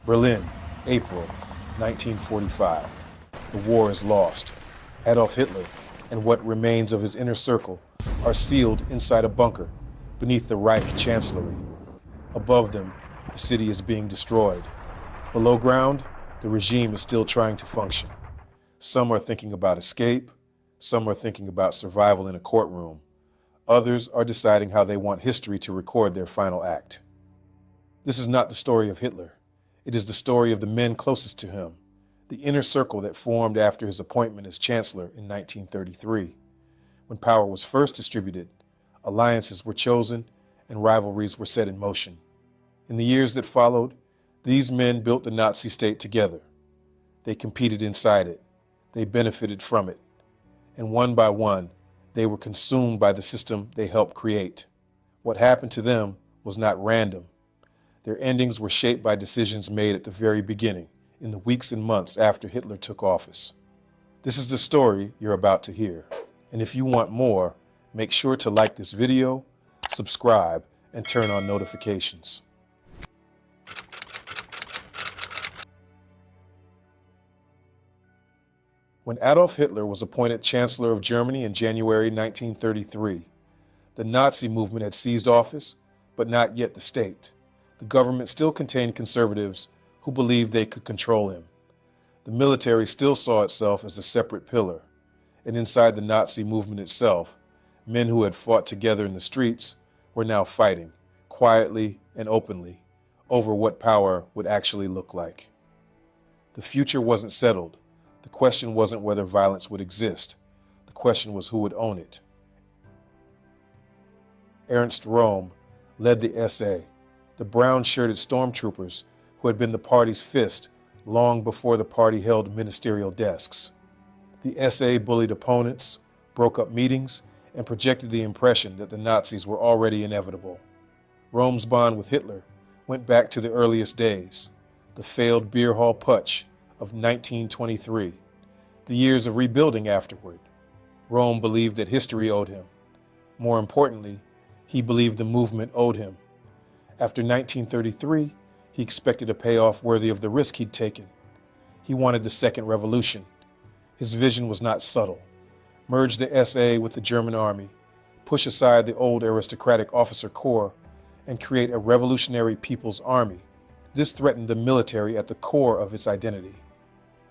Berlin, April 1945. The war is lost. Adolf Hitler and what remains of his inner circle are sealed inside a bunker beneath the Reich Chancellery. Above them, the city is being destroyed. Below ground, the regime is still trying to function. Some are thinking about escape. Some are thinking about survival in a courtroom. Others are deciding how they want history to record their final act. This is not the story of Hitler. It is the story of the men closest to him, the inner circle that formed after his appointment as chancellor in 1933. When power was first distributed, alliances were chosen and rivalries were set in motion. In the years that followed, these men built the Nazi state together. They competed inside it. They benefited from it. And one by one, they were consumed by the system they helped create. What happened to them was not random. Their endings were shaped by decisions made at the very beginning, in the weeks and months after Hitler took office. This is the story you're about to hear. And if you want more, make sure to like this video, subscribe, and turn on notifications. When Adolf Hitler was appointed Chancellor of Germany in January 1933, the Nazi movement had seized office, but not yet the state. The government still contained conservatives who believed they could control him. The military still saw itself as a separate pillar, and inside the Nazi movement itself, men who had fought together in the streets were now fighting, quietly and openly, over what power would actually look like. The future wasn't settled. The question wasn't whether violence would exist. The question was who would own it. Ernst Röhm led the SA, the brown-shirted stormtroopers who had been the party's fist long before the party held ministerial desks. The SA bullied opponents, broke up meetings, and projected the impression that the Nazis were already inevitable. Röhm's bond with Hitler went back to the earliest days, the failed beer hall putsch of 1923, the years of rebuilding afterward. Röhm believed that history owed him. More importantly, he believed the movement owed him. After 1933, he expected a payoff worthy of the risk he'd taken. He wanted the second revolution. His vision was not subtle. Merge the SA with the German army, push aside the old aristocratic officer corps, and create a revolutionary people's army. This threatened the military at the core of its identity.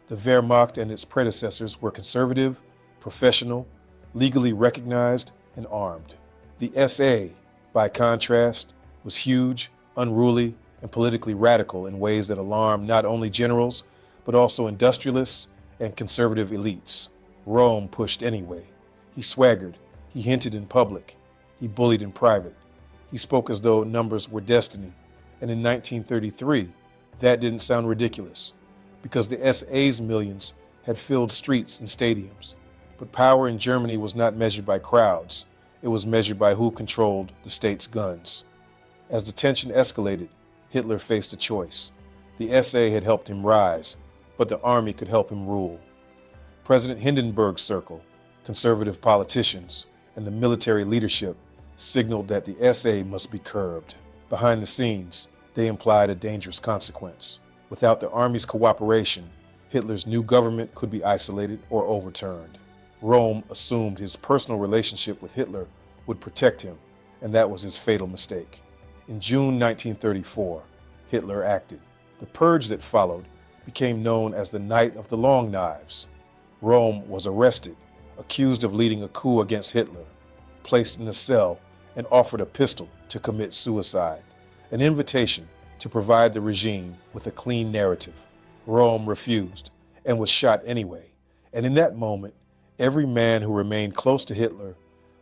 The Wehrmacht and its predecessors were conservative, professional, legally recognized, and armed. The SA, by contrast, was huge, unruly, and politically radical in ways that alarmed not only generals, but also industrialists and conservative elites. Röhm pushed anyway. He swaggered. He hinted in public. He bullied in private. He spoke as though numbers were destiny. And in 1933, that didn't sound ridiculous, because the SA's millions had filled streets and stadiums. But power in Germany was not measured by crowds. It was measured by who controlled the state's guns. As the tension escalated, Hitler faced a choice. The SA had helped him rise, but the army could help him rule. President Hindenburg's circle, conservative politicians, and the military leadership signaled that the SA must be curbed. Behind the scenes, they implied a dangerous consequence. Without the army's cooperation, Hitler's new government could be isolated or overturned. Röhm assumed his personal relationship with Hitler would protect him, and that was his fatal mistake. In June 1934, Hitler acted. The purge that followed became known as the Night of the Long Knives. Röhm was arrested, accused of leading a coup against Hitler, placed in a cell, and offered a pistol to commit suicide, an invitation to provide the regime with a clean narrative. Röhm refused and was shot anyway. And in that moment, every man who remained close to Hitler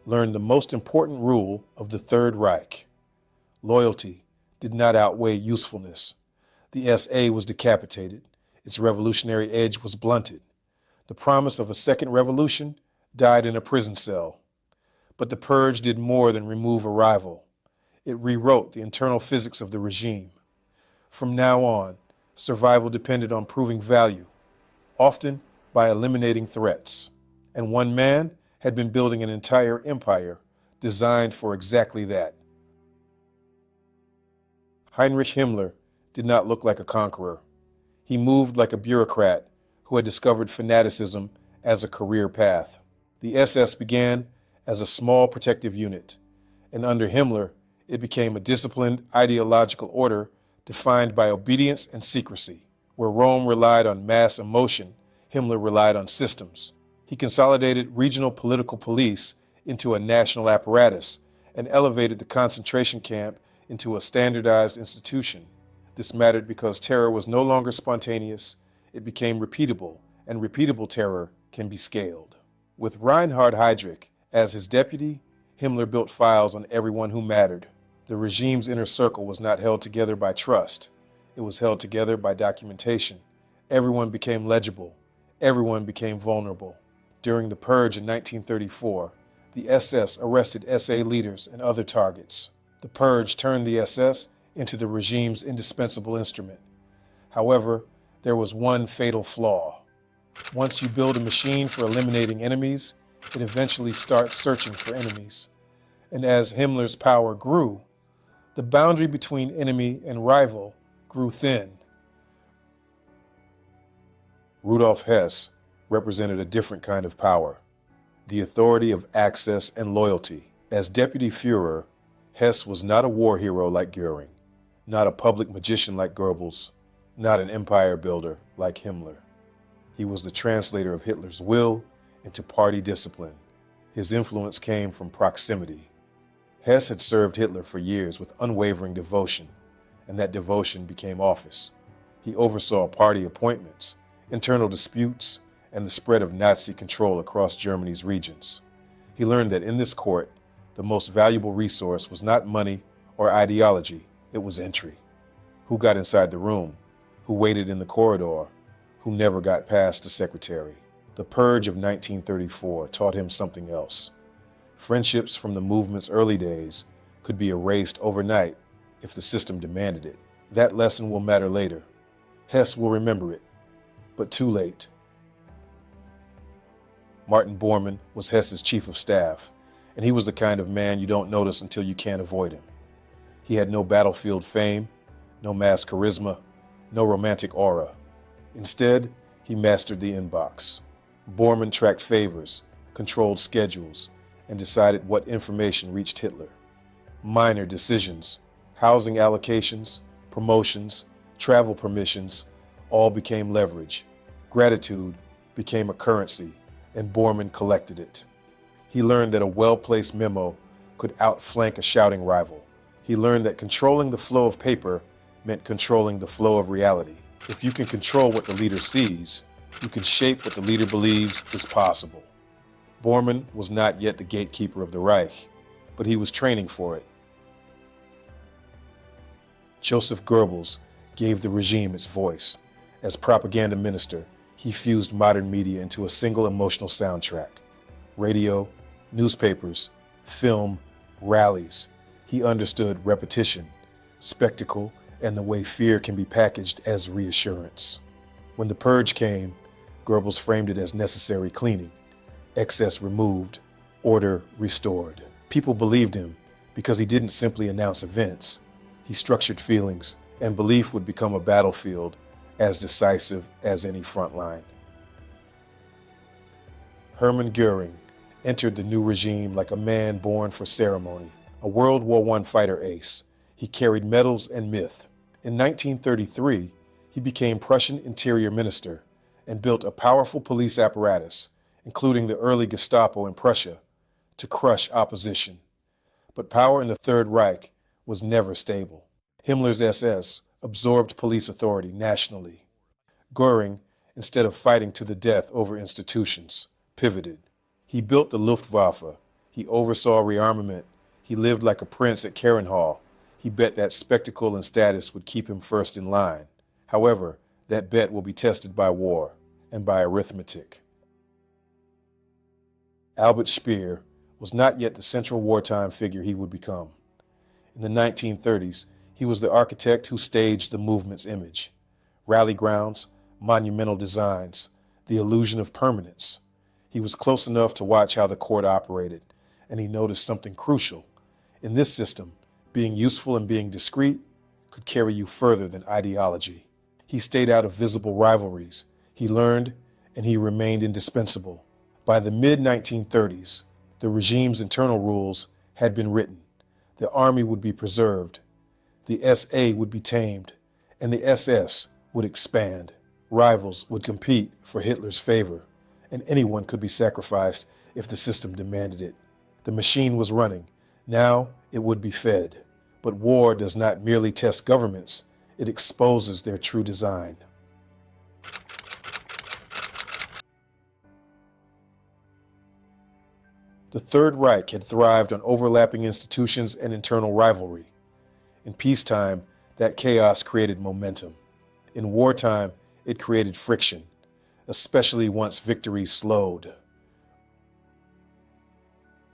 learned the most important rule of the Third Reich. Loyalty did not outweigh usefulness. The SA was decapitated. Its revolutionary edge was blunted. The promise of a second revolution died in a prison cell. But the purge did more than remove a rival. It rewrote the internal physics of the regime. From now on, survival depended on proving value, often by eliminating threats. And one man had been building an entire empire designed for exactly that. Heinrich Himmler did not look like a conqueror. He moved like a bureaucrat who had discovered fanaticism as a career path. The SS began as a small protective unit, and under Himmler, it became a disciplined ideological order defined by obedience and secrecy. Where Rome relied on mass emotion, Himmler relied on systems. He consolidated regional political police into a national apparatus and elevated the concentration camp into a standardized institution. This mattered because terror was no longer spontaneous, it became repeatable, and repeatable terror can be scaled. With Reinhard Heydrich as his deputy, Himmler built files on everyone who mattered. The regime's inner circle was not held together by trust. It was held together by documentation. Everyone became legible. Everyone became vulnerable. During the Purge in 1934, the SS arrested SA leaders and other targets. The Purge turned the SS into the regime's indispensable instrument. However, there was one fatal flaw. Once you build a machine for eliminating enemies, it eventually starts searching for enemies. And as Himmler's power grew, the boundary between enemy and rival grew thin. Rudolf Hess represented a different kind of power, the authority of access and loyalty. As deputy Führer, Hess was not a war hero like Göring, not a public magician like Goebbels, not an empire builder like Himmler. He was the translator of Hitler's will into party discipline. His influence came from proximity. Hess had served Hitler for years with unwavering devotion, and that devotion became office. He oversaw party appointments, internal disputes, and the spread of Nazi control across Germany's regions. He learned that in this court, the most valuable resource was not money or ideology, it was entry. Who got inside the room? Who waited in the corridor? Who never got past the secretary? The Purge of 1934 taught him something else. Friendships from the movement's early days could be erased overnight if the system demanded it. That lesson will matter later. Hess will remember it, but too late. Martin Bormann was Hess's chief of staff, and he was the kind of man you don't notice until you can't avoid him. He had no battlefield fame, no mass charisma, no romantic aura. Instead, he mastered the inbox. Bormann tracked favors, controlled schedules, and decided what information reached Hitler. Minor decisions, housing allocations, promotions, travel permissions, all became leverage. Gratitude became a currency, and Bormann collected it. He learned that a well-placed memo could outflank a shouting rival. He learned that controlling the flow of paper meant controlling the flow of reality. If you can control what the leader sees, you can shape what the leader believes is possible. Bormann was not yet the gatekeeper of the Reich, but he was training for it. Joseph Goebbels gave the regime its voice. As propaganda minister, he fused modern media into a single emotional soundtrack. Radio, newspapers, film, rallies. He understood repetition, spectacle, and the way fear can be packaged as reassurance. When the Purge came, Goebbels framed it as necessary cleaning. Excess removed, order restored. People believed him because he didn't simply announce events. He structured feelings, and belief would become a battlefield as decisive as any front line. Hermann Göring entered the new regime like a man born for ceremony, a World War I fighter ace. He carried medals and myth. In 1933, he became Prussian Interior Minister and built a powerful police apparatus, including the early Gestapo in Prussia, to crush opposition. But power in the Third Reich was never stable. Himmler's SS absorbed police authority nationally. Göring, instead of fighting to the death over institutions, pivoted. He built the Luftwaffe. He oversaw rearmament. He lived like a prince at Harrenhal. He bet that spectacle and status would keep him first in line. However, that bet will be tested by war and by arithmetic. Albert Speer was not yet the central wartime figure he would become. In the 1930s, he was the architect who staged the movement's image. Rally grounds, monumental designs, the illusion of permanence. He was close enough to watch how the court operated, and he noticed something crucial. In this system, being useful and being discreet could carry you further than ideology. He stayed out of visible rivalries. He learned, and he remained indispensable. By the mid-1930s, the regime's internal rules had been written. The army would be preserved, the SA would be tamed, and the SS would expand. Rivals would compete for Hitler's favor, and anyone could be sacrificed if the system demanded it. The machine was running. Now it would be fed. But war does not merely test governments, it exposes their true design. The Third Reich had thrived on overlapping institutions and internal rivalry. In peacetime, that chaos created momentum. In wartime, it created friction, especially once victories slowed.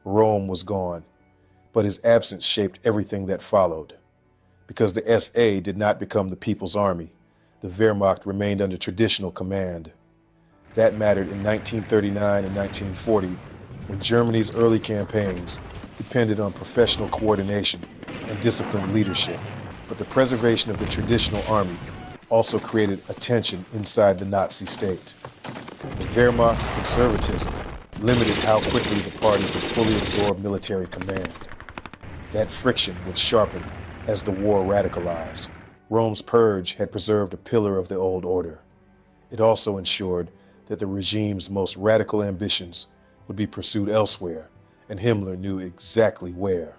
Rome was gone, but his absence shaped everything that followed. Because the SA did not become the People's Army, the Wehrmacht remained under traditional command. That mattered in 1939 and 1940, when Germany's early campaigns depended on professional coordination and disciplined leadership. But the preservation of the traditional army also created a tension inside the Nazi state. The Wehrmacht's conservatism limited how quickly the party could fully absorb military command. That friction would sharpen as the war radicalized. Rome's purge had preserved a pillar of the old order. It also ensured that the regime's most radical ambitions would be pursued elsewhere, and Himmler knew exactly where.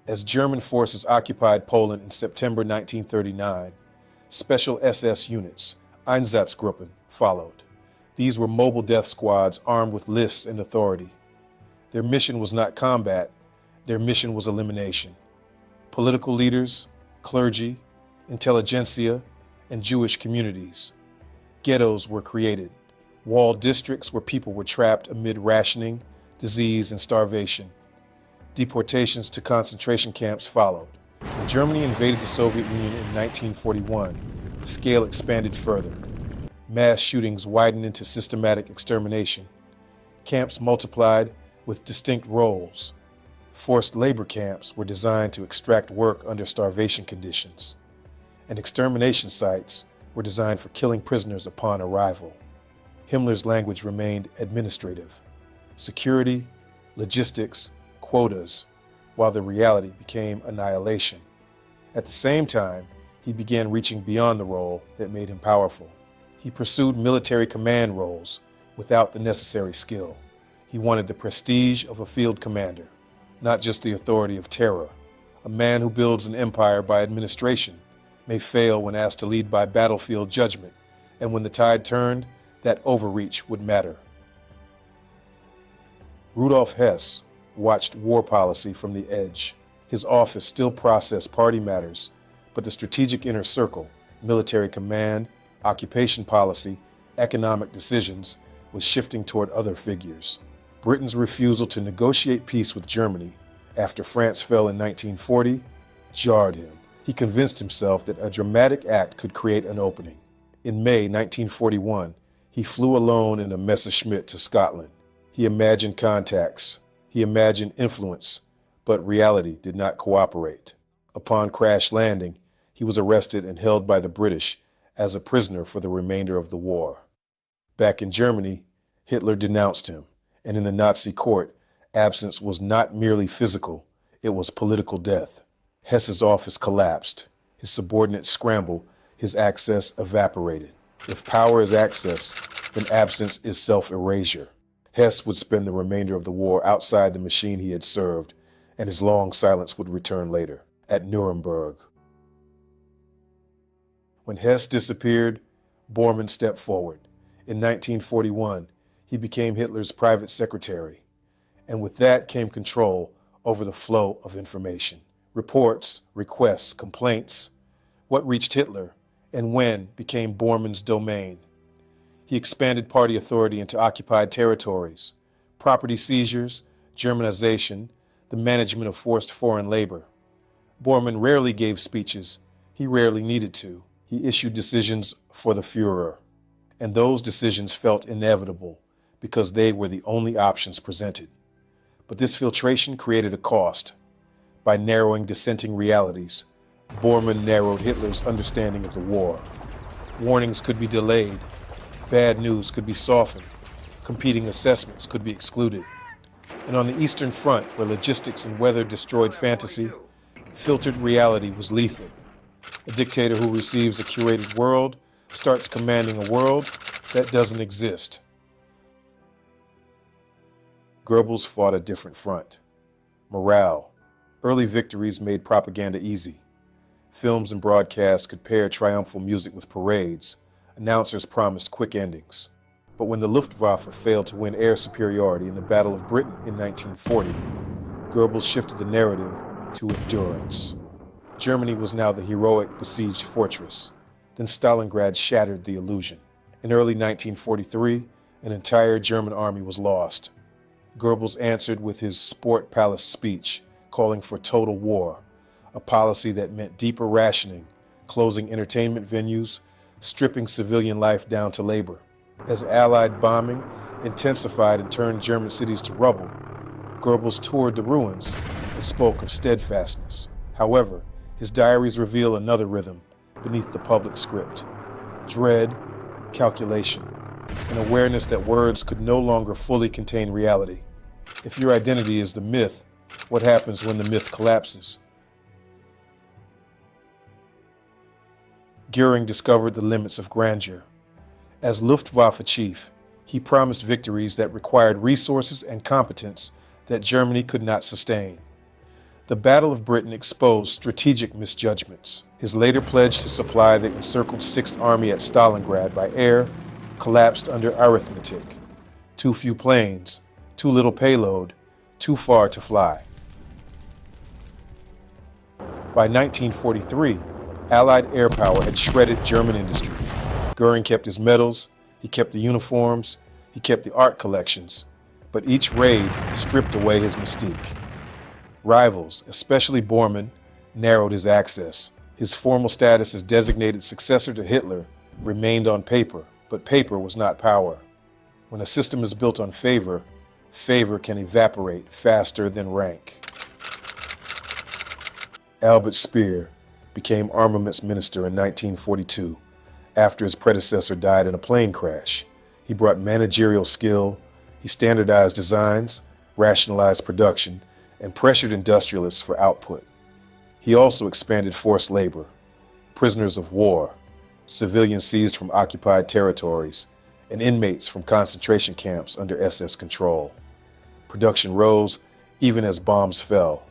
As German forces occupied Poland in September 1939, special SS units, Einsatzgruppen, followed. These were mobile death squads armed with lists and authority. Their mission was not combat, their mission was elimination. Political leaders, clergy, intelligentsia, and Jewish communities. Ghettos were created, walled districts where people were trapped amid rationing, disease, and starvation. Deportations to concentration camps followed. When Germany invaded the Soviet Union in 1941, the scale expanded further. Mass shootings widened into systematic extermination. Camps multiplied with distinct roles. Forced labor camps were designed to extract work under starvation conditions. And extermination sites were designed for killing prisoners upon arrival. Himmler's language remained administrative. Security, logistics, quotas, while the reality became annihilation. At the same time, he began reaching beyond the role that made him powerful. He pursued military command roles without the necessary skill. He wanted the prestige of a field commander, not just the authority of terror. A man who builds an empire by administration may fail when asked to lead by battlefield judgment, and when the tide turned, that overreach would matter. Rudolf Hess watched war policy from the edge. His office still processed party matters, but the strategic inner circle, military command, occupation policy, economic decisions, was shifting toward other figures. Britain's refusal to negotiate peace with Germany after France fell in 1940 jarred him. He convinced himself that a dramatic act could create an opening. In May 1941, he flew alone in a Messerschmitt to Scotland. He imagined contacts. He imagined influence, but reality did not cooperate. Upon crash landing, he was arrested and held by the British as a prisoner for the remainder of the war. Back in Germany, Hitler denounced him, and in the Nazi court, absence was not merely physical, it was political death. Hess's office collapsed, his subordinates scrambled, his access evaporated. If power is access, then absence is self-erasure. Hess would spend the remainder of the war outside the machine he had served, and his long silence would return later, at Nuremberg. When Hess disappeared, Bormann stepped forward. In 1941, he became Hitler's private secretary, and with that came control over the flow of information. Reports, requests, complaints, what reached Hitler and when became Bormann's domain. He expanded party authority into occupied territories, property seizures, Germanization, the management of forced foreign labor. Bormann rarely gave speeches. He rarely needed to. He issued decisions for the Führer, and those decisions felt inevitable because they were the only options presented. But this filtration created a cost. By narrowing dissenting realities, Bormann narrowed Hitler's understanding of the war. Warnings could be delayed, bad news could be softened, competing assessments could be excluded. And on the Eastern Front, where logistics and weather destroyed fantasy, filtered reality was lethal. A dictator who receives a curated world starts commanding a world that doesn't exist. Goebbels fought a different front. Morale. Early victories made propaganda easy. Films and broadcasts could pair triumphal music with parades. Announcers promised quick endings. But when the Luftwaffe failed to win air superiority in the Battle of Britain in 1940, Goebbels shifted the narrative to endurance. Germany was now the heroic besieged fortress. Then Stalingrad shattered the illusion. In early 1943, an entire German army was lost. Goebbels answered with his Sport Palace speech, calling for total war, a policy that meant deeper rationing, closing entertainment venues, stripping civilian life down to labor. As Allied bombing intensified and turned German cities to rubble, Goebbels toured the ruins and spoke of steadfastness. However, his diaries reveal another rhythm beneath the public script: dread, calculation, an awareness that words could no longer fully contain reality. If your identity is the myth, what happens when the myth collapses? Göring discovered the limits of grandeur. As Luftwaffe chief, he promised victories that required resources and competence that Germany could not sustain. The Battle of Britain exposed strategic misjudgments. His later pledge to supply the encircled Sixth Army at Stalingrad by air collapsed under arithmetic. Too few planes, too little payload, too far to fly. By 1943, Allied air power had shredded German industry. Göring kept his medals, he kept the uniforms, he kept the art collections, but each raid stripped away his mystique. Rivals, especially Bormann, narrowed his access. His formal status as designated successor to Hitler remained on paper, but paper was not power. When a system is built on favor, favor can evaporate faster than rank. Albert Speer became armaments minister in 1942 after his predecessor died in a plane crash. He brought managerial skill, he standardized designs, rationalized production, and pressured industrialists for output. He also expanded forced labor, prisoners of war, civilians seized from occupied territories, and inmates from concentration camps under SS control. Production rose even as bombs fell.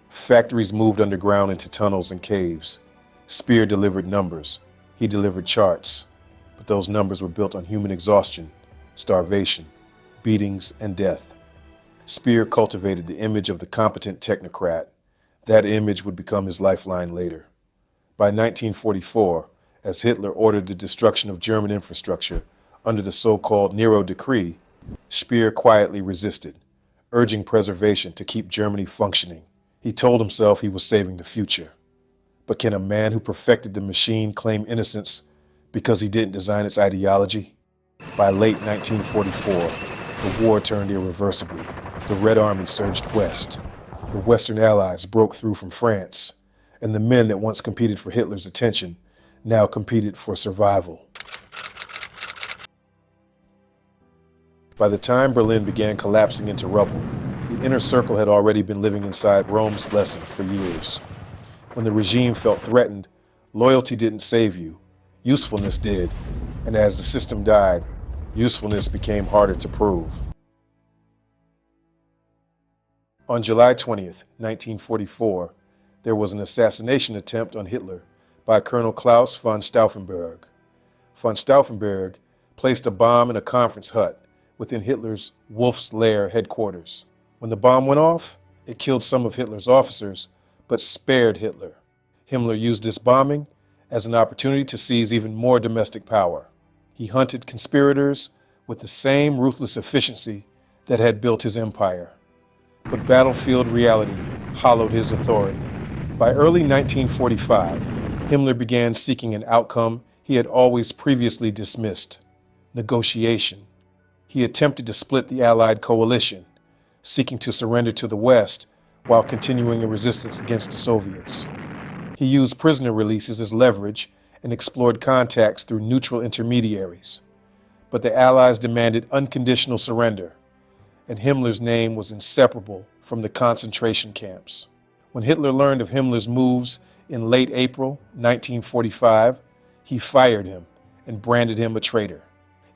Factories moved underground into tunnels and caves. Speer delivered numbers. He delivered charts. But those numbers were built on human exhaustion, starvation, beatings, and death. Speer cultivated the image of the competent technocrat. That image would become his lifeline later. By 1944, as Hitler ordered the destruction of German infrastructure under the so-called Nero Decree, Speer quietly resisted, urging preservation to keep Germany functioning. He told himself he was saving the future. But can a man who perfected the machine claim innocence because he didn't design its ideology? By late 1944, the war turned irreversibly. The Red Army surged west. The Western Allies broke through from France, and the men that once competed for Hitler's attention now competed for survival. By the time Berlin began collapsing into rubble, the inner circle had already been living inside Rome's lesson for years. When the regime felt threatened, loyalty didn't save you, usefulness did, and as the system died, usefulness became harder to prove. On July 20th, 1944, there was an assassination attempt on Hitler by Colonel Klaus von Stauffenberg. Von Stauffenberg placed a bomb in a conference hut within Hitler's Wolf's Lair headquarters. When the bomb went off, it killed some of Hitler's officers, but spared Hitler. Himmler used this bombing as an opportunity to seize even more domestic power. He hunted conspirators with the same ruthless efficiency that had built his empire. But battlefield reality hollowed his authority. By early 1945, Himmler began seeking an outcome he had always previously dismissed: negotiation. He attempted to split the Allied coalition, seeking to surrender to the West while continuing a resistance against the Soviets. He used prisoner releases as leverage and explored contacts through neutral intermediaries. But the Allies demanded unconditional surrender, and Himmler's name was inseparable from the concentration camps. When Hitler learned of Himmler's moves in late April 1945, he fired him and branded him a traitor.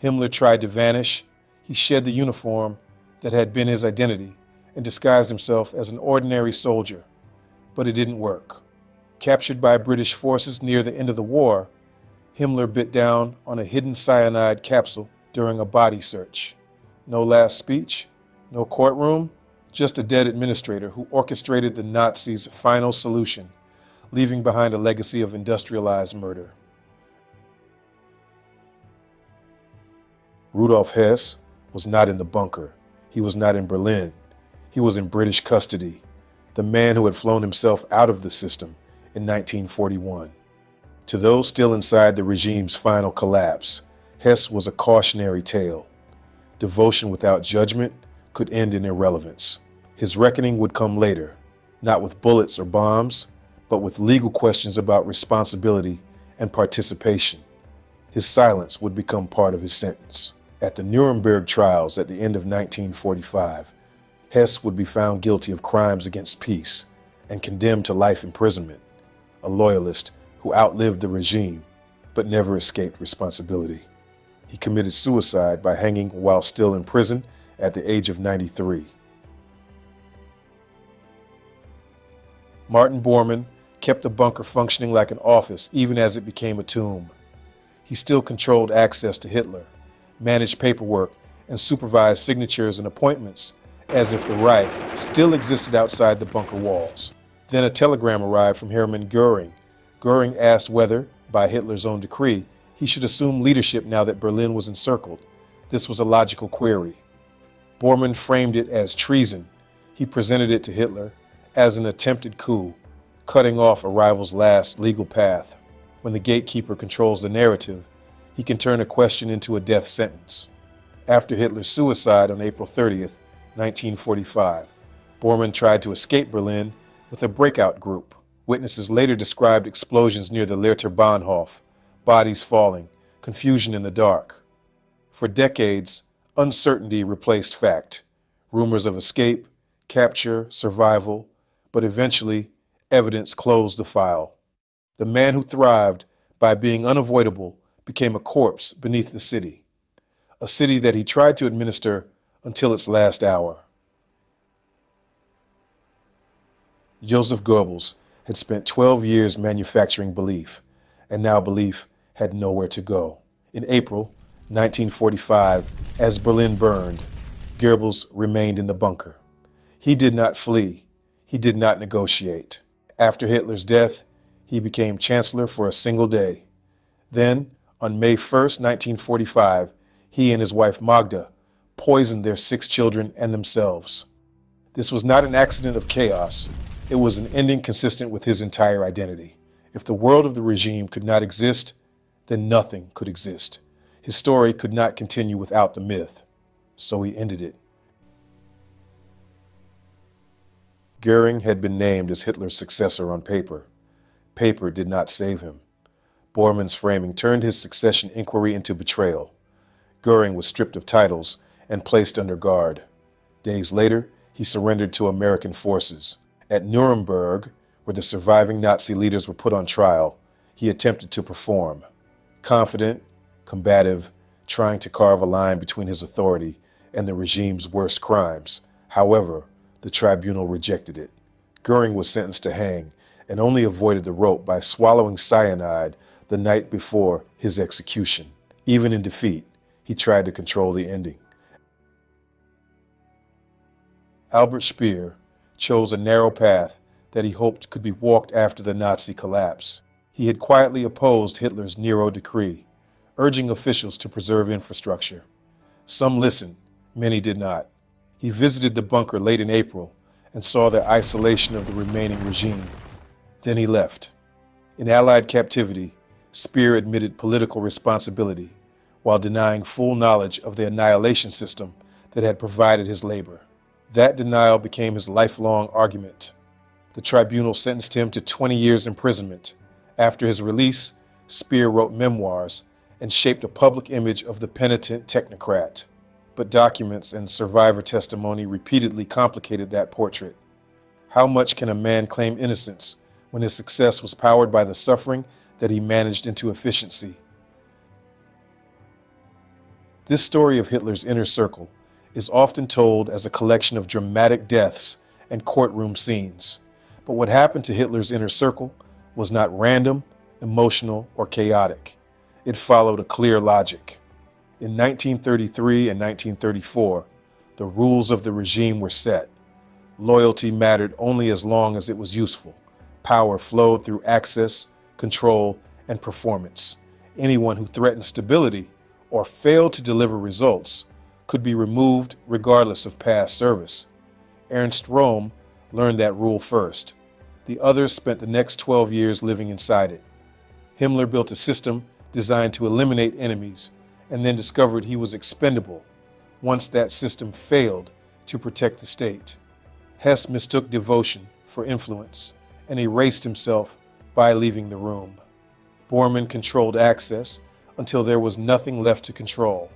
Himmler tried to vanish. He shed the uniform that had been his identity and disguised himself as an ordinary soldier, but it didn't work. Captured by British forces near the end of the war, Himmler bit down on a hidden cyanide capsule during a body search. No last speech, no courtroom, just a dead administrator who orchestrated the Nazis' final solution, leaving behind a legacy of industrialized murder. Rudolf Hess was not in the bunker. He was not in Berlin. He was in British custody, the man who had flown himself out of the system in 1941. To those still inside the regime's final collapse, Hess was a cautionary tale. Devotion without judgment could end in irrelevance. His reckoning would come later, not with bullets or bombs, but with legal questions about responsibility and participation. His silence would become part of his sentence. At the Nuremberg trials at the end of 1945, Hess would be found guilty of crimes against peace and condemned to life imprisonment, a loyalist who outlived the regime but never escaped responsibility. He committed suicide by hanging while still in prison at the age of 93. Martin Bormann kept the bunker functioning like an office even as it became a tomb. He still controlled access to Hitler, managed paperwork, and supervised signatures and appointments as if the Reich still existed outside the bunker walls. Then a telegram arrived from Hermann Göring. Göring asked whether, by Hitler's own decree, he should assume leadership now that Berlin was encircled. This was a logical query. Bormann framed it as treason. He presented it to Hitler as an attempted coup, cutting off a rival's last legal path. When the gatekeeper controls the narrative, he can turn a question into a death sentence. After Hitler's suicide on April 30th, 1945, Bormann tried to escape Berlin with a breakout group. Witnesses later described explosions near the Lehrter Bahnhof, bodies falling, confusion in the dark. For decades, uncertainty replaced fact. Rumors of escape, capture, survival, but eventually, evidence closed the file. The man who thrived by being unavoidable became a corpse beneath the city, a city that he tried to administer until its last hour. Joseph Goebbels had spent 12 years manufacturing belief, and now belief had nowhere to go. In April 1945, as Berlin burned, Goebbels remained in the bunker. He did not flee. He did not negotiate. After Hitler's death, he became chancellor for a single day. Then, on May 1st, 1945, he and his wife Magda poisoned their 6 children and themselves. This was not an accident of chaos. It was an ending consistent with his entire identity. If the world of the regime could not exist, then nothing could exist. His story could not continue without the myth, so he ended it. Göring had been named as Hitler's successor on paper. Paper did not save him. Bormann's framing turned his succession inquiry into betrayal. Göring was stripped of titles and placed under guard. Days later, he surrendered to American forces. At Nuremberg, where the surviving Nazi leaders were put on trial, he attempted to perform. Confident, combative, trying to carve a line between his authority and the regime's worst crimes. However, the tribunal rejected it. Göring was sentenced to hang and only avoided the rope by swallowing cyanide the night before his execution. Even in defeat, he tried to control the ending. Albert Speer chose a narrow path that he hoped could be walked after the Nazi collapse. He had quietly opposed Hitler's Nero decree, urging officials to preserve infrastructure. Some listened, many did not. He visited the bunker late in April and saw the isolation of the remaining regime. Then he left. In Allied captivity, Speer admitted political responsibility while denying full knowledge of the annihilation system that had provided his labor. That denial became his lifelong argument. The tribunal sentenced him to 20 years imprisonment. After his release, Speer wrote memoirs and shaped a public image of the penitent technocrat. But documents and survivor testimony repeatedly complicated that portrait. How much can a man claim innocence when his success was powered by the suffering that he managed into efficiency? This story of Hitler's inner circle is often told as a collection of dramatic deaths and courtroom scenes. But what happened to Hitler's inner circle was not random, emotional, or chaotic. It followed a clear logic. In 1933 and 1934, the rules of the regime were set. Loyalty mattered only as long as it was useful. Power flowed through access, control, and performance. Anyone who threatened stability or failed to deliver results could be removed regardless of past service. Ernst Röhm learned that rule first. The others spent the next 12 years living inside it. Himmler built a system designed to eliminate enemies and then discovered he was expendable once that system failed to protect the state. Hess mistook devotion for influence and erased himself by leaving the room. Bormann controlled access until there was nothing left to control.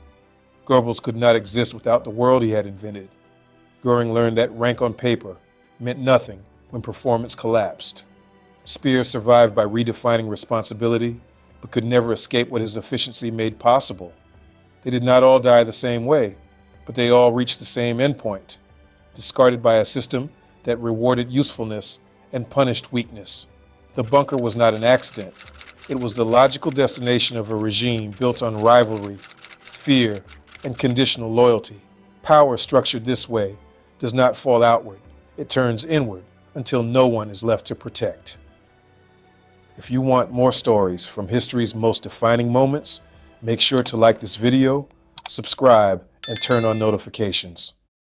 Goebbels could not exist without the world he had invented. Göring learned that rank on paper meant nothing when performance collapsed. Speer survived by redefining responsibility, but could never escape what his efficiency made possible. They did not all die the same way, but they all reached the same endpoint, discarded by a system that rewarded usefulness and punished weakness. The bunker was not an accident. It was the logical destination of a regime built on rivalry, fear, and conditional loyalty. Power structured this way does not fall outward. It turns inward until no one is left to protect. If you want more stories from history's most defining moments, make sure to like this video, subscribe, and turn on notifications.